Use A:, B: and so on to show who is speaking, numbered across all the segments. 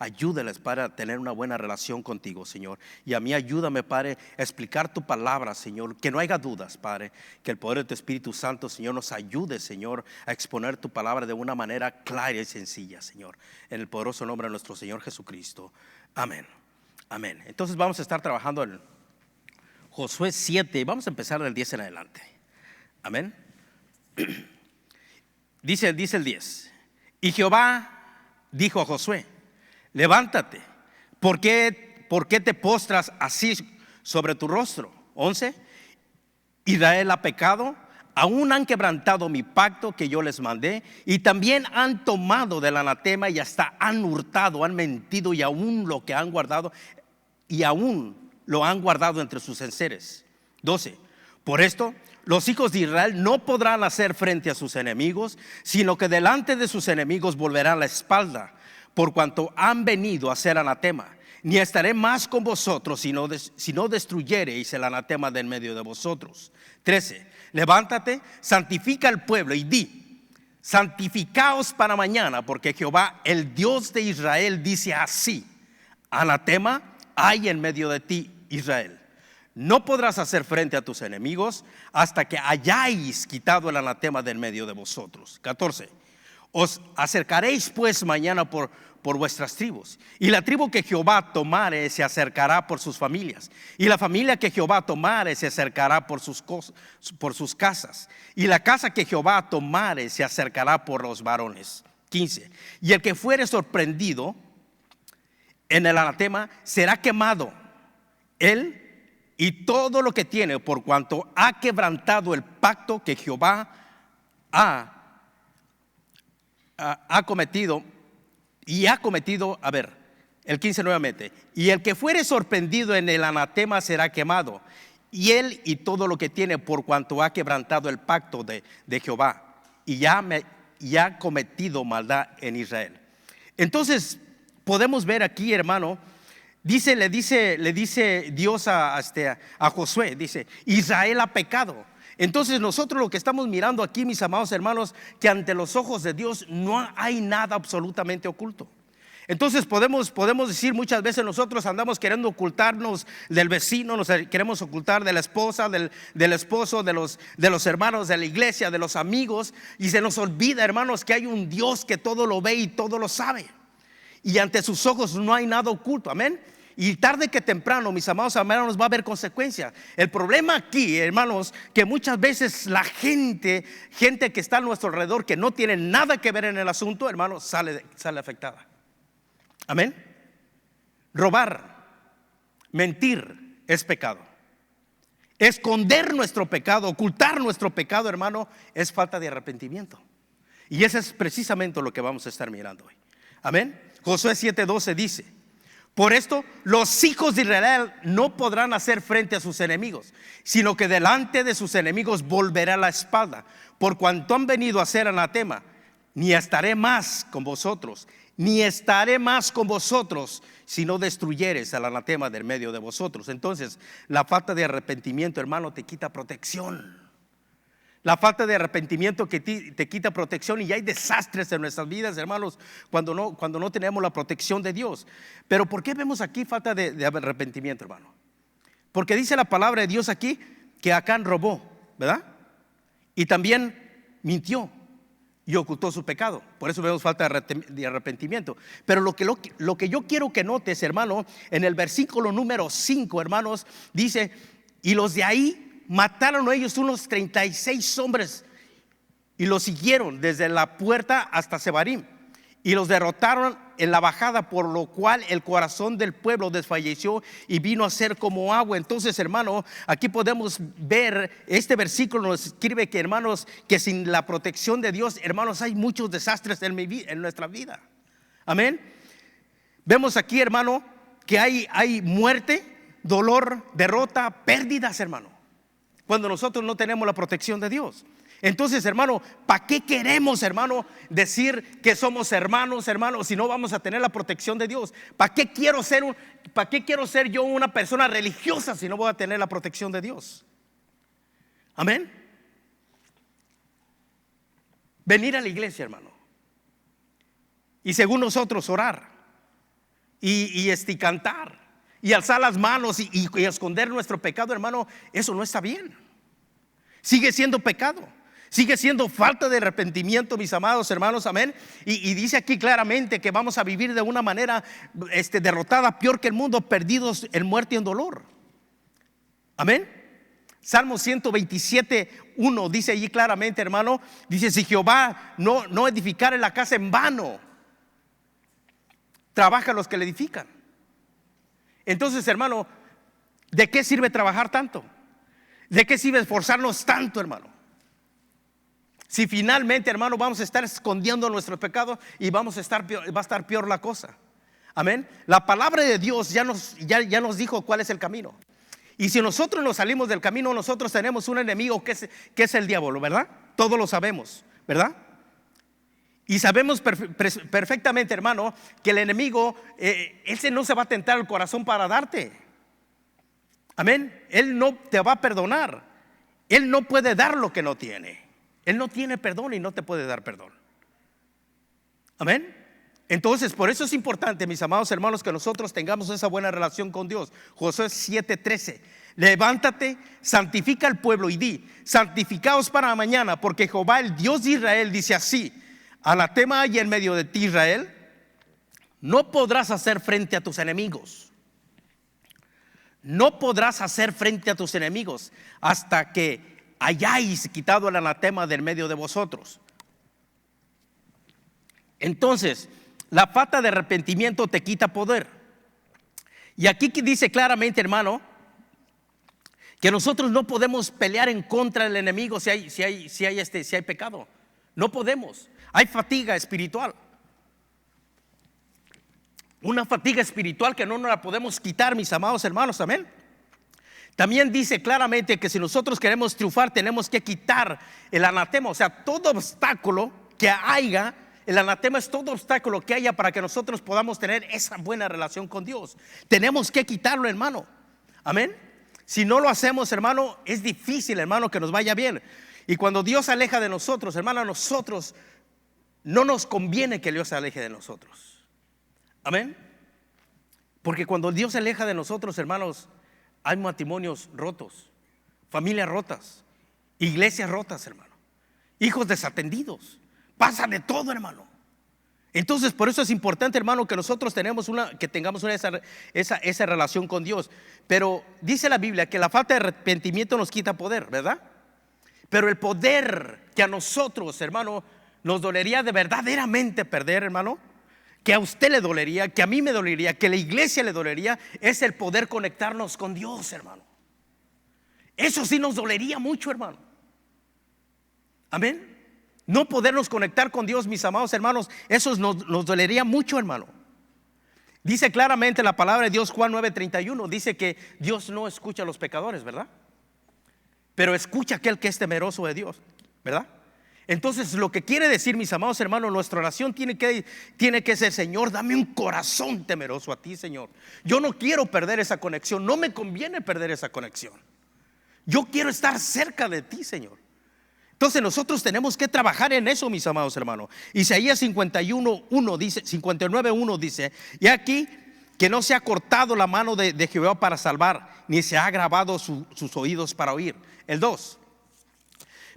A: Ayúdales, Padre, a tener una buena relación contigo, Señor. Y a mí ayúdame, Padre, a explicar tu palabra, Señor. Que no haya dudas, Padre. Que el poder de tu Espíritu Santo, Señor, nos ayude, Señor, a exponer tu palabra de una manera clara y sencilla, Señor. En el poderoso nombre de nuestro Señor Jesucristo. Amén. Amén. Entonces vamos a estar trabajando en Josué 7. Vamos a empezar del 10 en adelante. Amén. Dice el 10. Y Jehová dijo a Josué: levántate, ¿por qué te postras así sobre tu rostro? 11. Israel ha pecado, aún han quebrantado mi pacto que yo les mandé, y también han tomado del anatema y hasta han hurtado, han mentido, y aún lo que han guardado, y aún lo han guardado entre sus enseres. 12. Por esto los hijos de Israel no podrán hacer frente a sus enemigos, sino que delante de sus enemigos volverán la espalda, por cuanto han venido a ser anatema. Ni estaré más con vosotros si no destruyereis el anatema del medio de vosotros. 13. Levántate, santifica al pueblo y di: santificaos para mañana, porque Jehová, el Dios de Israel, dice así: anatema hay en medio de ti, Israel. No podrás hacer frente a tus enemigos hasta que hayáis quitado el anatema del medio de vosotros. 14. Os acercaréis pues mañana por vuestras tribus, y la tribu que Jehová tomare se acercará por sus familias, y la familia que Jehová tomare se acercará por sus casas, y la casa que Jehová tomare se acercará por los varones. 15. Y el que fuere sorprendido en el anatema será quemado, él y todo lo que tiene, por cuanto ha quebrantado el pacto que Jehová ha cometido. Y ha cometido, el 15 nuevamente: y el que fuere sorprendido en el anatema será quemado, y él y todo lo que tiene, por cuanto ha quebrantado el pacto de Jehová, y ha cometido maldad en Israel. Entonces podemos ver aquí, hermano, le dice Dios a Josué, dice: Israel ha pecado. Entonces nosotros lo que estamos mirando aquí, mis amados hermanos, que ante los ojos de Dios no hay nada absolutamente oculto. Entonces podemos decir, muchas veces nosotros andamos queriendo ocultarnos del vecino, nos queremos ocultar de la esposa, del esposo, de los hermanos de la iglesia, de los amigos, y se nos olvida, hermanos, que hay un Dios que todo lo ve y todo lo sabe, y ante sus ojos no hay nada oculto. Amén. Y tarde que temprano, mis amados hermanos, va a haber consecuencias. El problema aquí, hermanos, que muchas veces la gente que está a nuestro alrededor, que no tiene nada que ver en el asunto, hermanos, sale afectada. Amén. Robar, mentir es pecado. Esconder nuestro pecado, ocultar nuestro pecado, hermano, es falta de arrepentimiento. Y eso es precisamente lo que vamos a estar mirando hoy. Amén. Josué 7:12 dice: por esto los hijos de Israel no podrán hacer frente a sus enemigos, sino que delante de sus enemigos volverá la espalda, por cuanto han venido a ser anatema. Ni estaré más con vosotros, si no destruyeres al anatema del medio de vosotros. Entonces, la falta de arrepentimiento, hermano, te quita protección. La falta de arrepentimiento que te quita protección, y hay desastres en nuestras vidas, hermanos, cuando no tenemos la protección de Dios. Pero ¿por qué vemos aquí falta de arrepentimiento, hermano? Porque dice la palabra de Dios aquí que Acán robó, ¿verdad? Y también mintió y ocultó su pecado. Por eso vemos falta de arrepentimiento. Pero lo que yo quiero que notes, hermano, en el versículo número 5, hermanos, dice: y los de ahí mataron a ellos unos 36 hombres y los siguieron desde la puerta hasta Sebarim, y los derrotaron en la bajada, por lo cual el corazón del pueblo desfalleció y vino a ser como agua. Entonces, hermano, aquí podemos ver, este versículo nos escribe que, hermanos, que sin la protección de Dios, hermanos, hay muchos desastres en nuestra vida. Amén. Vemos aquí, hermano, que hay muerte, dolor, derrota, pérdidas, hermano, cuando nosotros no tenemos la protección de Dios. Entonces, hermano, ¿para qué queremos, hermano, decir que somos hermanos, si no vamos a tener la protección de Dios? ¿Para qué quiero ser yo una persona religiosa si no voy a tener la protección de Dios? Amén. Venir a la iglesia, hermano, y según nosotros orar, y cantar y alzar las manos y esconder nuestro pecado, hermano, eso no está bien. Sigue siendo pecado, sigue siendo falta de arrepentimiento, mis amados hermanos, amén. Y dice aquí claramente que vamos a vivir de una manera derrotada, peor que el mundo, perdidos en muerte y en dolor. Amén. Salmo 127:1 dice allí claramente, hermano, dice: si Jehová no edificare la casa, en vano trabajan los que le edifican. Entonces, hermano, ¿de qué sirve trabajar tanto? ¿De qué sirve esforzarnos tanto, hermano? Si finalmente, hermano, vamos a estar escondiendo nuestros pecados y va a estar peor la cosa. Amén. La palabra de Dios ya nos dijo cuál es el camino. Y si nosotros nos salimos del camino, nosotros tenemos un enemigo que es el diablo, ¿verdad? Todos lo sabemos, ¿verdad? Y sabemos perfectamente, hermano, que el enemigo, ese no se va a tentar el corazón para darte. Amén. Él no te va a perdonar. Él no puede dar lo que no tiene. Él no tiene perdón y no te puede dar perdón. Amén. Entonces, por eso es importante, mis amados hermanos, que nosotros tengamos esa buena relación con Dios. Josué 7:13: levántate, santifica al pueblo y di: santificaos para mañana, porque Jehová, el Dios de Israel, dice así: anatema hay en medio de ti, Israel, no podrás hacer frente a tus enemigos. No podrás hacer frente a tus enemigos hasta que hayáis quitado el anatema del medio de vosotros. Entonces, la falta de arrepentimiento te quita poder. Y aquí dice claramente, hermano, que nosotros no podemos pelear en contra del enemigo si hay pecado. No podemos. Hay fatiga espiritual. Una fatiga espiritual que no nos la podemos quitar, mis amados hermanos, amén. También dice claramente que si nosotros queremos triunfar, tenemos que quitar el anatema. O sea, todo obstáculo que haya, el anatema es todo obstáculo que haya para que nosotros podamos tener esa buena relación con Dios. Tenemos que quitarlo, hermano. Amén. Si no lo hacemos, hermano, es difícil, hermano, que nos vaya bien. Y cuando Dios se aleja de nosotros, hermano, a nosotros no nos conviene que Dios se aleje de nosotros. Amén. Porque cuando Dios se aleja de nosotros, hermanos, hay matrimonios rotos, familias rotas, iglesias rotas, hermano, hijos desatendidos, pasa de todo, hermano. Entonces, por eso es importante, hermano, que nosotros tengamos esa relación con Dios. Pero dice la Biblia que la falta de arrepentimiento nos quita poder, ¿verdad? Pero el poder que a nosotros, hermano, nos dolería de verdaderamente perder, hermano, que a usted le dolería, que a mí me dolería, que a la iglesia le dolería, es el poder conectarnos con Dios, hermano. Eso sí nos dolería mucho, hermano. Amén. No podernos conectar con Dios, mis amados hermanos, eso nos dolería mucho, hermano. Dice claramente la palabra de Dios, Juan 9:31, dice que Dios no escucha a los pecadores, ¿verdad? Pero escucha a aquel que es temeroso de Dios, ¿verdad? Entonces, lo que quiere decir, mis amados hermanos, nuestra oración tiene que ser: Señor, dame un corazón temeroso a ti, Señor. Yo no quiero perder esa conexión, no me conviene perder esa conexión. Yo quiero estar cerca de ti, Señor. Entonces nosotros tenemos que trabajar en eso, mis amados hermanos. Isaías 59:1 dice: y aquí que no se ha cortado la mano de Jehová para salvar, ni se ha agravado sus oídos para oír. El 2: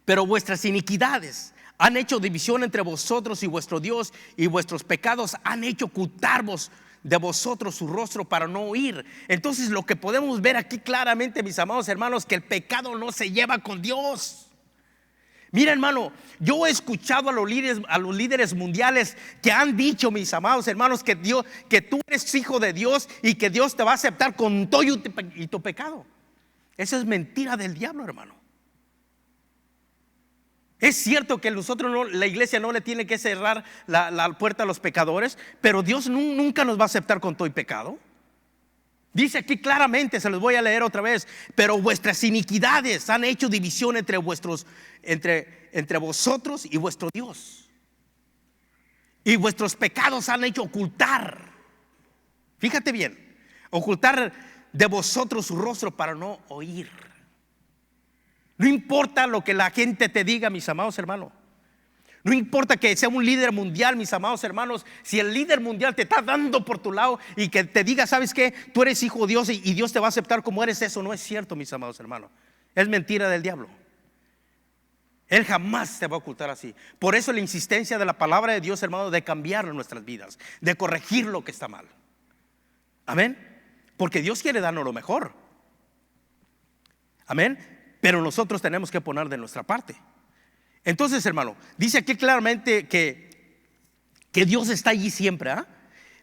A: pero vuestras iniquidades han hecho división entre vosotros y vuestro Dios, y vuestros pecados han hecho ocultarvos de vosotros su rostro para no oír. Entonces, lo que podemos ver aquí claramente, mis amados hermanos, que el pecado no se lleva con Dios. Mira, hermano, yo he escuchado a los líderes mundiales que han dicho, mis amados hermanos, que tú eres hijo de Dios y que Dios te va a aceptar con todo y tu pecado. Esa es mentira del diablo, hermano. Es cierto que la iglesia no le tiene que cerrar la puerta a los pecadores, pero Dios nunca nos va a aceptar con todo y pecado. Dice aquí claramente, se los voy a leer otra vez: pero vuestras iniquidades han hecho división entre vosotros y vuestro Dios, y vuestros pecados han hecho ocultar. Fíjate bien, ocultar de vosotros su rostro para no oír. No importa lo que la gente te diga, mis amados hermanos. No importa que sea un líder mundial, mis amados hermanos. Si el líder mundial te está dando por tu lado y que te diga, ¿sabes qué? Tú eres hijo de Dios y Dios te va a aceptar como eres, eso no es cierto, mis amados hermanos. Es mentira del diablo. Él jamás te va a ocultar así. Por eso la insistencia de la palabra de Dios, hermano, de cambiar nuestras vidas, de corregir lo que está mal. Amén. Porque Dios quiere darnos lo mejor. Amén. Pero nosotros tenemos que poner de nuestra parte. Entonces, hermano, dice aquí claramente que Dios está allí siempre, ¿ah?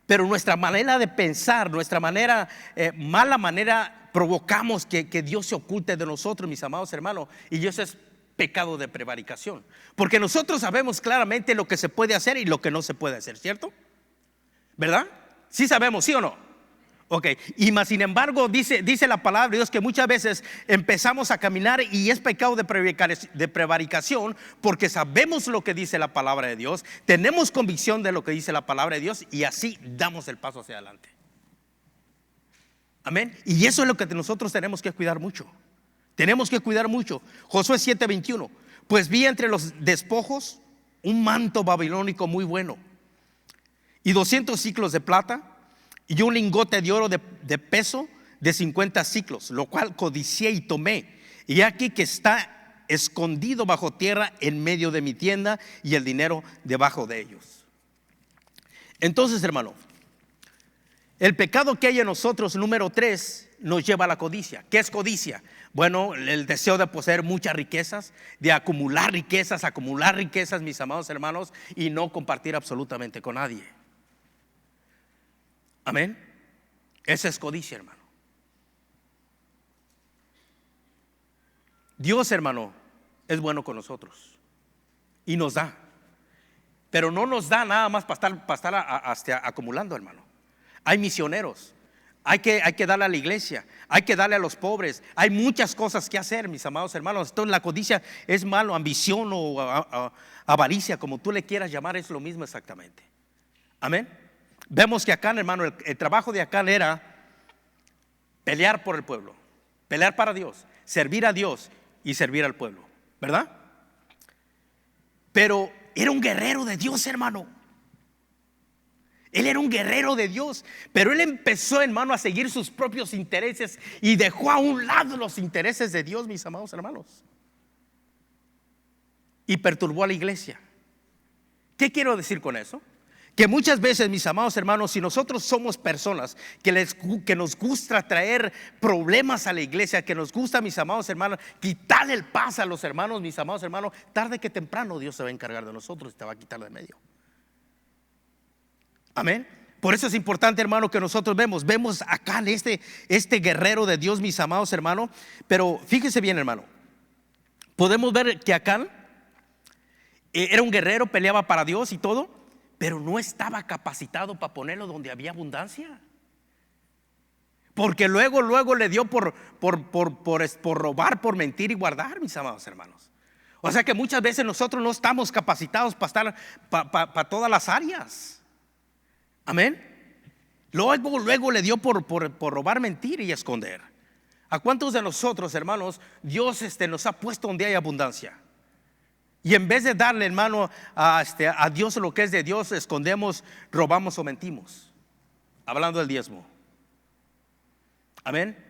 A: Pero nuestra manera de pensar, nuestra manera, mala manera, provocamos que Dios se oculte de nosotros, mis amados hermanos. Y eso es pecado de prevaricación. Porque nosotros sabemos claramente lo que se puede hacer y lo que no se puede hacer, ¿cierto? ¿Verdad? Sí sabemos, ¿sí o no? Ok, y más sin embargo dice la palabra de Dios que muchas veces empezamos a caminar y es pecado de prevaricación porque sabemos lo que dice la palabra de Dios, tenemos convicción de lo que dice la palabra de Dios y así damos el paso hacia adelante. Amén. Y eso es lo que nosotros tenemos que cuidar mucho. Tenemos que cuidar mucho. Josué 7:21. Pues vi entre los despojos un manto babilónico muy bueno y 200 siclos de plata y un lingote de oro de peso de 50 siclos, lo cual codicié y tomé. Y aquí que está escondido bajo tierra en medio de mi tienda y el dinero debajo de ellos. Entonces, hermano, el pecado que hay en nosotros, número 3, nos lleva a la codicia. ¿Qué es codicia? Bueno, el deseo de poseer muchas riquezas, de acumular riquezas, mis amados hermanos, y no compartir absolutamente con nadie. Amén. Esa es codicia, hermano. Dios, hermano, es bueno con nosotros y nos da, pero no nos da nada más para estar hasta acumulando, hermano. Hay misioneros, hay que darle a la iglesia, hay que darle a los pobres, hay muchas cosas que hacer, mis amados hermanos. Entonces la codicia es malo, ambición o avaricia, como tú le quieras llamar, es lo mismo exactamente. Amén. Vemos que Acán, hermano, el trabajo de Acán era pelear por el pueblo, pelear para Dios, servir a Dios y servir al pueblo, ¿verdad? Pero era un guerrero de Dios, hermano. Él era un guerrero de Dios, pero él empezó, hermano, a seguir sus propios intereses y dejó a un lado los intereses de Dios, mis amados hermanos, y perturbó a la iglesia. ¿Qué quiero decir con eso? Que muchas veces, mis amados hermanos, si nosotros somos personas que nos gusta traer problemas a la iglesia, que nos gusta, mis amados hermanos, quitarle el paz a los hermanos, mis amados hermanos, tarde que temprano Dios se va a encargar de nosotros y te va a quitar de medio. Amén. Por eso es importante, hermano, que nosotros vemos acá este guerrero de Dios, mis amados hermanos. Pero fíjese bien, hermano, podemos ver que Acán era un guerrero, peleaba para Dios y todo, pero no estaba capacitado para ponerlo donde había abundancia. Porque luego le dio por robar, por mentir y guardar, mis amados hermanos. O sea que muchas veces nosotros no estamos capacitados para estar para todas las áreas. Amén. Luego le dio por robar, mentir y esconder. ¿A cuántos de nosotros, hermanos, Dios nos ha puesto donde hay abundancia? Y en vez de darle, hermano, a Dios lo que es de Dios, escondemos, robamos o mentimos. Hablando del diezmo. Amén.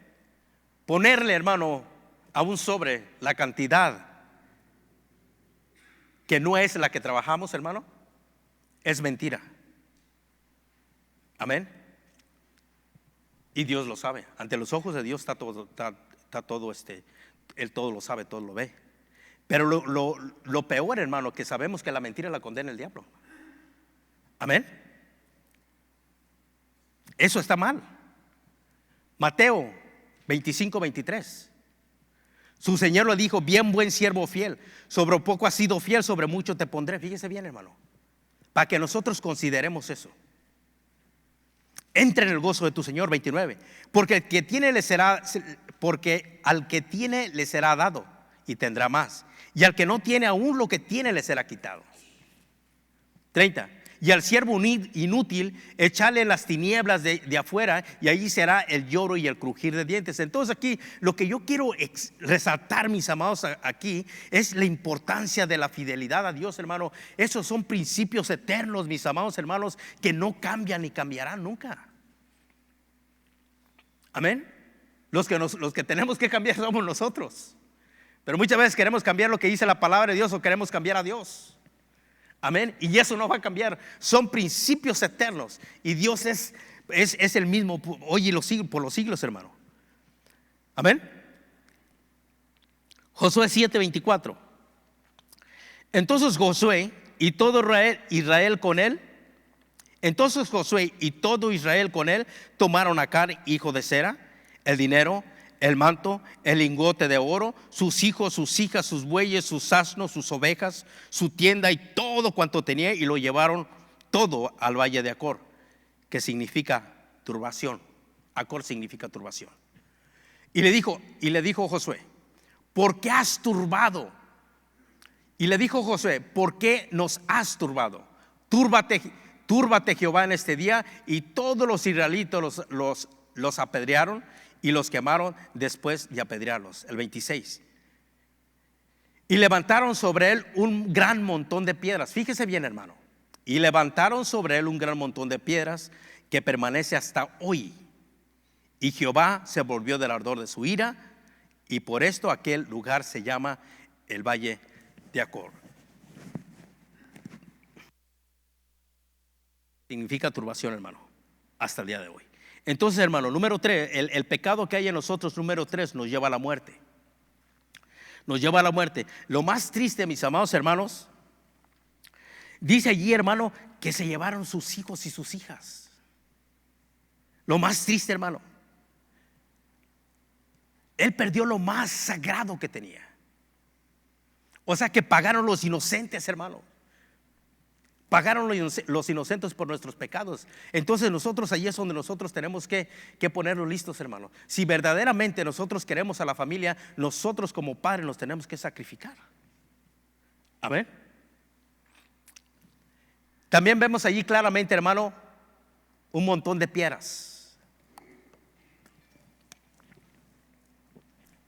A: Ponerle, hermano, a un sobre la cantidad que no es la que trabajamos, hermano, es mentira. Amén. Y Dios lo sabe. Ante los ojos de Dios está todo, Él todo lo sabe, todo lo ve. Pero lo peor, hermano, que sabemos que la mentira la condena el diablo. Amén. Eso está mal. Mateo 25:23. Su Señor le dijo: bien, buen siervo fiel, sobre poco has sido fiel, sobre mucho te pondré. Fíjese bien, hermano, para que nosotros consideremos eso. Entra en el gozo de tu Señor. 29. Porque al que tiene le será dado y tendrá más, y al que no tiene, aún lo que tiene le será quitado. 30. y al siervo inútil echarle en las tinieblas de afuera, y allí será el lloro y el crujir de dientes. Entonces aquí lo que yo quiero resaltar, mis amados, aquí es la importancia de la fidelidad a Dios, hermano. Esos son principios eternos, mis amados hermanos, que no cambian ni cambiarán nunca. Amén. Los que tenemos que cambiar somos nosotros. Pero muchas veces queremos cambiar lo que dice la palabra de Dios, o queremos cambiar a Dios. Amén. Y eso no va a cambiar. Son principios eternos. Y Dios es el mismo hoy y por los siglos, hermano. Amén. Josué 7:24. Entonces Josué y todo Israel con él. Entonces Josué y todo Israel con él tomaron a Acán, hijo de Zera, el dinero, el manto, el lingote de oro, sus hijos, sus hijas, sus bueyes, sus asnos, sus ovejas, su tienda y todo cuanto tenía, y lo llevaron todo al valle de Acor, que significa turbación. Acor significa turbación. Y le dijo Josué: ¿por qué has turbado? Y le dijo Josué: ¿por qué nos has turbado? Túrbate Jehová en este día. Y todos los israelitas los apedrearon y los quemaron después de apedrearlos. El 26. Y levantaron sobre él un gran montón de piedras. Fíjese bien, hermano. Y levantaron sobre él un gran montón de piedras que permanece hasta hoy. Y Jehová se volvió del ardor de su ira, y por esto aquel lugar se llama el valle de Acor. Significa turbación, hermano, hasta el día de hoy. Entonces, hermano, número 3, el pecado que hay en nosotros, número 3, nos lleva a la muerte. Nos lleva a la muerte. Lo más triste, mis amados hermanos, dice allí, hermano, que se llevaron sus hijos y sus hijas. Lo más triste, hermano, él perdió lo más sagrado que tenía. O sea que pagaron los inocentes, hermano. Pagaron los inocentes por nuestros pecados. Entonces nosotros, allí es donde nosotros tenemos que ponernos listos, hermano. Si verdaderamente nosotros queremos a la familia, nosotros como padres nos tenemos que sacrificar. Amén. También vemos allí claramente, hermano, un montón de piedras.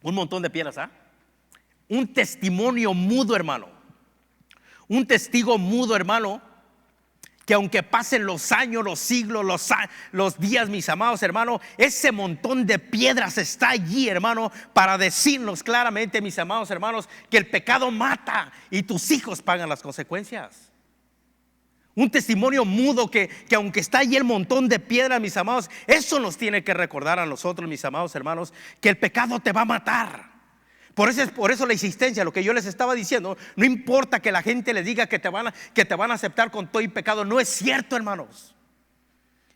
A: Un montón de piedras, ¿ah? Un testimonio mudo, hermano. Un testigo mudo, hermano, que aunque pasen los años, los siglos, los días, mis amados hermanos, ese montón de piedras está allí, hermano, para decirnos claramente, mis amados hermanos, que el pecado mata y tus hijos pagan las consecuencias. Un testimonio mudo que aunque está allí el montón de piedras, mis amados, eso nos tiene que recordar a nosotros, mis amados hermanos, que el pecado te va a matar. Por eso la insistencia, lo que yo les estaba diciendo, no importa que la gente les diga que te van a aceptar con todo y pecado. No es cierto, hermanos.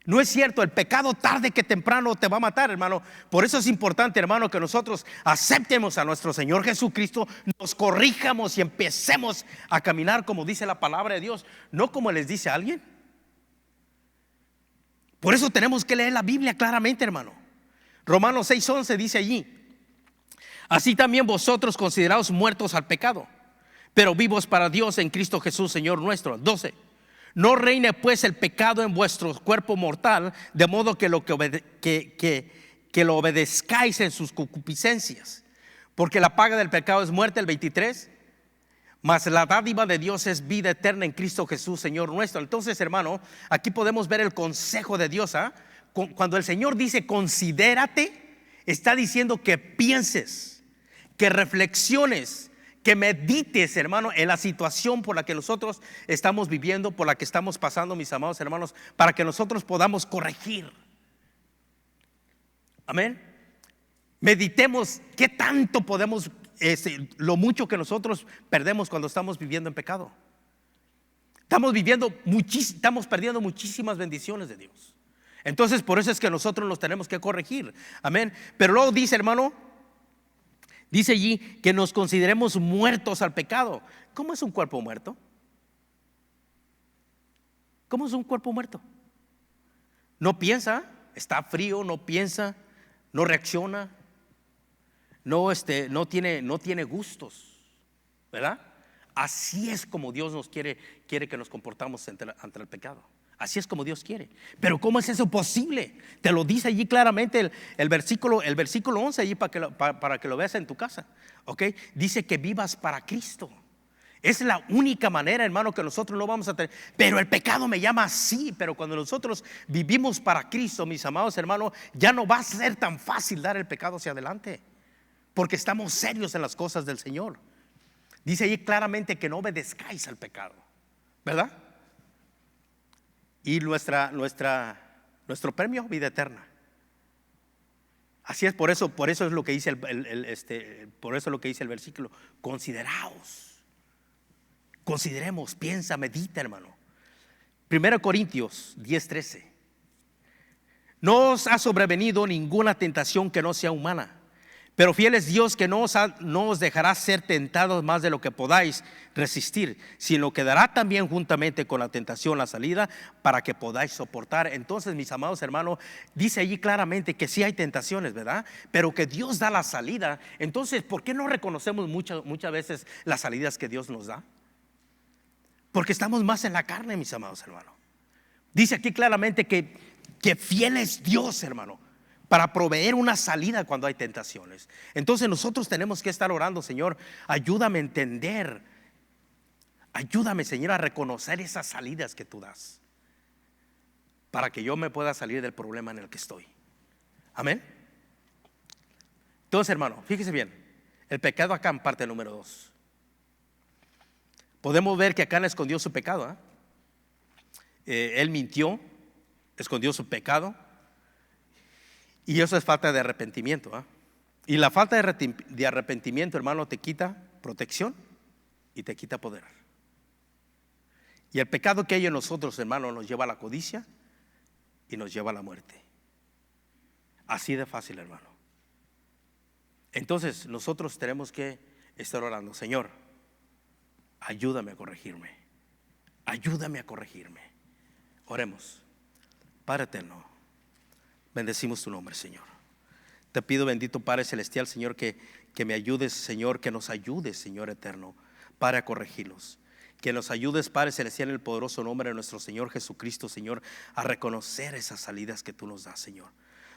A: No es cierto. El pecado tarde que temprano te va a matar, hermano. Por eso es importante, hermano, que nosotros aceptemos a nuestro Señor Jesucristo, nos corrijamos y empecemos a caminar como dice la palabra de Dios, no como les dice a alguien. Por eso tenemos que leer la Biblia claramente, hermano. Romanos 6:11 dice allí: así también vosotros consideraos muertos al pecado, pero vivos para Dios en Cristo Jesús, Señor nuestro. 12. No reine pues el pecado en vuestro cuerpo mortal, de modo que lo obedezcáis en sus concupiscencias, porque la paga del pecado es muerte. El 23. Mas la dádiva de Dios es vida eterna en Cristo Jesús, Señor nuestro. Entonces, hermano, aquí podemos ver el consejo de Dios, ¿ah? Cuando el Señor dice considérate, está diciendo que pienses, que reflexiones, que medites, hermano, en la situación por la que nosotros estamos viviendo, por la que estamos pasando, mis amados hermanos, para que nosotros podamos corregir. Amén. Meditemos qué tanto podemos, lo mucho que nosotros perdemos cuando estamos viviendo en pecado. Estamos perdiendo muchísimas bendiciones de Dios. Entonces, por eso es que nosotros nos tenemos que corregir. Amén. Pero luego dice, hermano, dice allí que nos consideremos muertos al pecado. ¿Cómo es un cuerpo muerto? ¿Cómo es un cuerpo muerto? No piensa, está frío, no piensa, no reacciona, no tiene gustos, ¿verdad? Así es como Dios nos quiere que nos comportamos ante el pecado. Así es como Dios quiere. Pero ¿cómo es eso posible? Te lo dice allí claramente el versículo 11 allí para que lo veas en tu casa. ¿Ok? Dice que vivas para Cristo. Es la única manera, hermano, que nosotros no vamos a tener. Pero el pecado me llama así. Pero cuando nosotros vivimos para Cristo, mis amados hermanos, ya no va a ser tan fácil dar el pecado hacia adelante, porque estamos serios en las cosas del Señor. Dice ahí claramente que no obedezcáis al pecado, ¿verdad? Y nuestro premio, vida eterna. Así es, por eso es lo que dice por eso es lo que dice el versículo. Consideremos, piensa, medita, hermano. 1 Corintios 10:13. No os ha sobrevenido ninguna tentación que no sea humana, pero fiel es Dios, que no os dejará ser tentados más de lo que podáis resistir, sino que dará también juntamente con la tentación la salida para que podáis soportar. Entonces, mis amados hermanos, dice allí claramente que sí hay tentaciones, ¿verdad? Pero que Dios da la salida. Entonces, ¿por qué no reconocemos muchas veces las salidas que Dios nos da? Porque estamos más en la carne, mis amados hermanos. Dice aquí claramente que fiel es Dios, hermano, para proveer una salida cuando hay tentaciones. Entonces nosotros tenemos que estar orando: Señor, ayúdame a entender, ayúdame, Señor, a reconocer esas salidas que tú das, para que yo me pueda salir del problema en el que estoy. Amén. Entonces, hermano, fíjese bien, el pecado acá en parte número 2. Podemos ver que Acán escondió su pecado, él mintió, escondió su pecado. Y eso es falta de arrepentimiento. Y la falta de arrepentimiento, hermano, te quita protección y te quita poder. Y el pecado que hay en nosotros, hermano, nos lleva a la codicia y nos lleva a la muerte. Así de fácil, hermano. Entonces nosotros tenemos que estar orando: Señor, ayúdame a corregirme. Ayúdame a corregirme. Oremos. Padre eterno, bendecimos tu nombre, Señor. Te pido, bendito Padre celestial, Señor, que me ayudes, Señor, que nos ayudes, Señor eterno, para corregirlos. Que nos ayudes, Padre celestial, en el poderoso nombre de nuestro Señor Jesucristo, Señor, a reconocer esas salidas que tú nos das, Señor.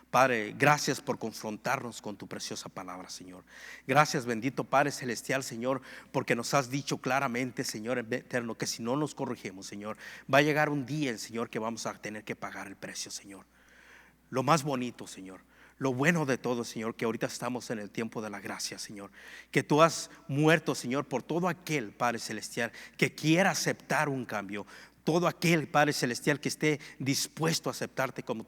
A: Padre, gracias por confrontarnos con tu preciosa palabra, Señor. Gracias, bendito Padre celestial, Señor, porque nos has dicho claramente, Señor eterno, que si no nos corregimos, Señor, va a llegar un día, Señor, que vamos a tener que pagar el precio, Señor. Lo más bonito, Señor, lo bueno de todo, Señor, que ahorita estamos en el tiempo de la gracia, Señor. Que tú has muerto, Señor, por todo aquel, Padre celestial, que quiera aceptar un cambio. Todo aquel, Padre celestial, que esté dispuesto a aceptarte como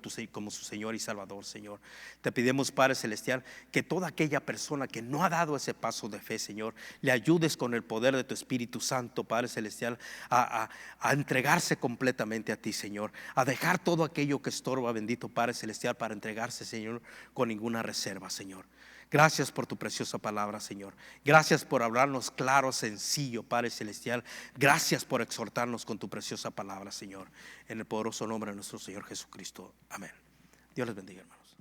A: su Señor y Salvador, Señor. Te pedimos, Padre celestial, que toda aquella persona que no ha dado ese paso de fe, Señor, le ayudes con el poder de tu Espíritu Santo, Padre celestial, a entregarse completamente a ti, Señor. A dejar todo aquello que estorba, bendito Padre celestial, para entregarse, Señor, con ninguna reserva, Señor. Gracias por tu preciosa palabra, Señor. Gracias por hablarnos claro, sencillo, Padre celestial. Gracias por exhortarnos con tu preciosa palabra, Señor. En el poderoso nombre de nuestro Señor Jesucristo. Amén. Dios les bendiga, hermanos.